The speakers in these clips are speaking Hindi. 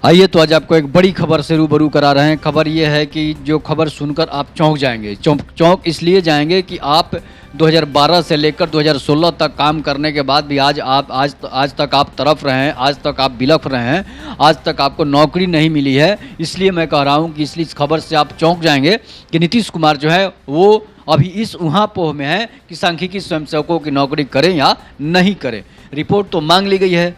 आइए तो आज आपको एक बड़ी खबर से रूबरू करा रहे हैं। खबर ये है कि जो खबर सुनकर आप चौंक जाएंगे। चौंक इसलिए जाएंगे कि आप 2012 से लेकर 2016 तक काम करने के बाद भी आज तक आप तड़फ रहे हैं, आज तक आप बिलख रहे हैं, आज तक आपको नौकरी नहीं मिली है। इसलिए मैं कह रहा हूँ कि इसलिए इस खबर से आप चौंक जाएंगे कि नीतीश कुमार जो है वो अभी इस ऊहापोह में है कि सांख्यिकी स्वयंसेवकों की नौकरी करें या नहीं करें। रिपोर्ट तो मांग ली गई है,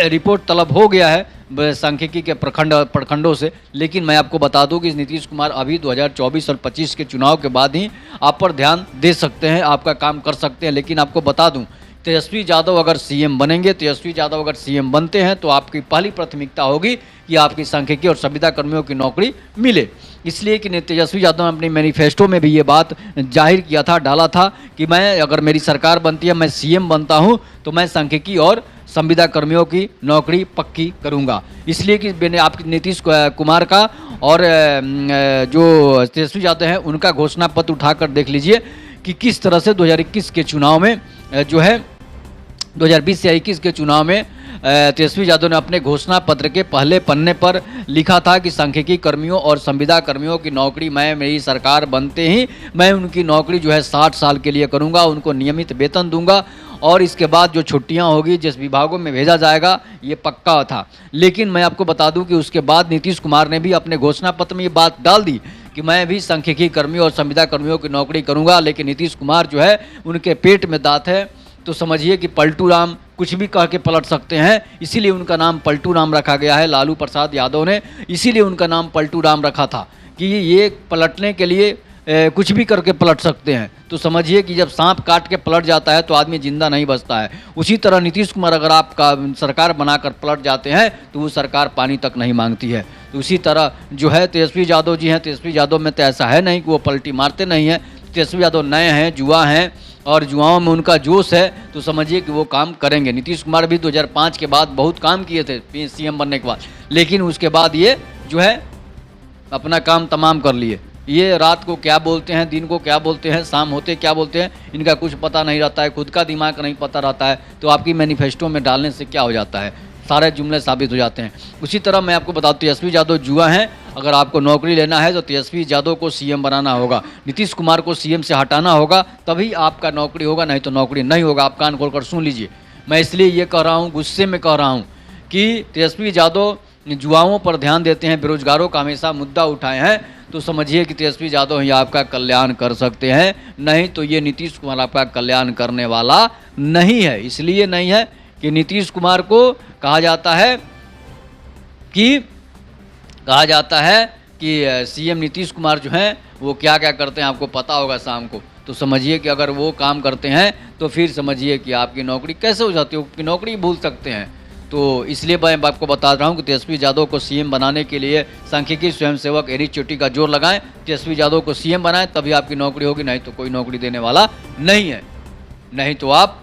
रिपोर्ट तलब हो गया है सांख्यिकी के प्रखंडों से, लेकिन मैं आपको बता दूं कि नीतीश कुमार अभी 2024 और 25 के चुनाव के बाद ही आप पर ध्यान दे सकते हैं, आपका काम कर सकते हैं। लेकिन आपको बता दूं, तेजस्वी यादव अगर सीएम बनेंगे, तेजस्वी यादव अगर सीएम बनते हैं तो आपकी पहली प्राथमिकता होगी कि आपकी सांख्यिकी और संविदा कर्मियों की नौकरी मिले। इसलिए कि तेजस्वी यादव ने अपने मैनिफेस्टो में भी ये बात जाहिर किया था, डाला था कि मैं अगर मेरी सरकार बनती है, मैं सीएम बनता हूँ तो मैं सांख्यिकी और संविदा कर्मियों की नौकरी पक्की करूंगा। इसलिए कि मैंने आपके नीतीश कुमार का और जो तेजस्वी यादव हैं उनका घोषणा पत्र उठाकर देख लीजिए कि किस तरह से 2021 के चुनाव में जो है 2020 से 21 के चुनाव में तेजस्वी यादव ने अपने घोषणा पत्र के पहले पन्ने पर लिखा था कि सांख्यिकी कर्मियों और संविदा कर्मियों की नौकरी मेरी सरकार बनते ही मैं उनकी नौकरी जो है 60 साल के लिए करूंगा, उनको नियमित वेतन दूंगा और इसके बाद जो छुट्टियां होगी जिस विभागों में भेजा जाएगा ये पक्का था। लेकिन मैं आपको बता दूं कि उसके बाद नीतीश कुमार ने भी अपने घोषणा पत्र में ये बात डाल दी कि मैं भी सांख्यिकी कर्मियों और संविदा कर्मियों की नौकरी करूंगा। लेकिन नीतीश कुमार जो है उनके पेट में दांत है, तो समझिए कि पलटू राम कुछ भी कह के पलट सकते हैं, इसीलिए उनका नाम पलटू राम रखा गया है। लालू प्रसाद यादव ने इसीलिए उनका नाम पलटू राम रखा था कि ये पलटने के लिए कुछ भी करके पलट सकते हैं। तो समझिए कि जब सांप काट के पलट जाता है तो आदमी जिंदा नहीं बचता है। उसी तरह नीतीश कुमार अगर आपका सरकार बनाकर पलट जाते हैं तो वो सरकार पानी तक नहीं मांगती है। तो उसी तरह जो है तेजस्वी यादव जी हैं, तेजस्वी यादव में तो ऐसा है नहीं कि वो पलटी मारते नहीं हैं। तेजस्वी यादव नए हैं, युवा हैं और युवाओं में उनका जोश है, तो समझिए कि वो काम करेंगे। नीतीश कुमार भी 2005 के बाद बहुत काम किए थे सीएम बनने के बाद, लेकिन उसके बाद ये जो है अपना काम तमाम कर लिए। ये रात को क्या बोलते हैं, दिन को क्या बोलते हैं, शाम होते क्या बोलते हैं, इनका कुछ पता नहीं रहता है, खुद का दिमाग नहीं पता रहता है। तो आपकी मैनिफेस्टो में डालने से क्या हो जाता है, सारे जुमले साबित हो जाते हैं। उसी तरह मैं आपको बता दूं, तेजस्वी यादव जुआ हैं। अगर आपको नौकरी लेना है तो तेजस्वी यादव को सीएम बनाना होगा, नीतीश कुमार को सीएम से हटाना होगा, तभी आपका नौकरी होगा, नहीं तो नौकरी नहीं होगा। आप कान खोलकर सुन लीजिए। मैं इसलिए ये कह रहा हूँ, गुस्से में कह रहा हूँ कि तेजस्वी यादव युवाओं पर ध्यान देते हैं, बेरोजगारों का हमेशा मुद्दा उठाए हैं, तो समझिए कि तेजस्वी यादव ही आपका कल्याण कर सकते हैं, नहीं तो ये नीतीश कुमार आपका कल्याण करने वाला नहीं है। इसलिए नहीं है कि नीतीश कुमार को कहा जाता है कि सीएम नीतीश कुमार जो हैं वो क्या क्या करते हैं आपको पता होगा शाम को। तो समझिए कि अगर वो काम करते हैं तो फिर समझिए कि आपकी नौकरी कैसे हो जाती है, आपकी नौकरी भूल सकते हैं। तो इसलिए मैं आपको बता रहा हूं कि तेजस्वी यादव को सीएम बनाने के लिए सांख्यिकी स्वयंसेवक एरी चोटी का जोर लगाएं, तेजस्वी यादव को सीएम बनाएं, तभी आपकी नौकरी होगी, नहीं तो कोई नौकरी देने वाला नहीं है। नहीं तो आप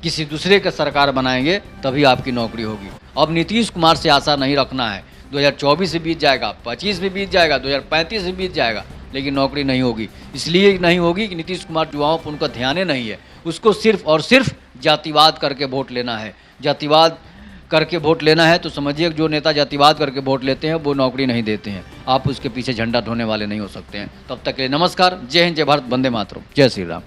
किसी दूसरे का सरकार बनाएंगे तभी आपकी नौकरी होगी। अब नीतीश कुमार से आशा नहीं रखना है। 2024 भी बीत जाएगा, 25 भी बीत जाएगा, 2035 भी बीत जाएगा, लेकिन नौकरी नहीं होगी। इसलिए नहीं होगी कि नीतीश कुमार युवाओं पर उनका ध्यान नहीं है। उसको सिर्फ और सिर्फ जातिवाद करके वोट लेना है। जातिवाद करके वोट लेना है तो समझिए जो नेता जातिवाद करके वोट लेते हैं वो नौकरी नहीं देते हैं। आप उसके पीछे झंडा ढोने वाले नहीं हो सकते हैं। तब तक के लिए नमस्कार, जय हिंद, जय भारत, वंदे मातरम, जय श्री राम।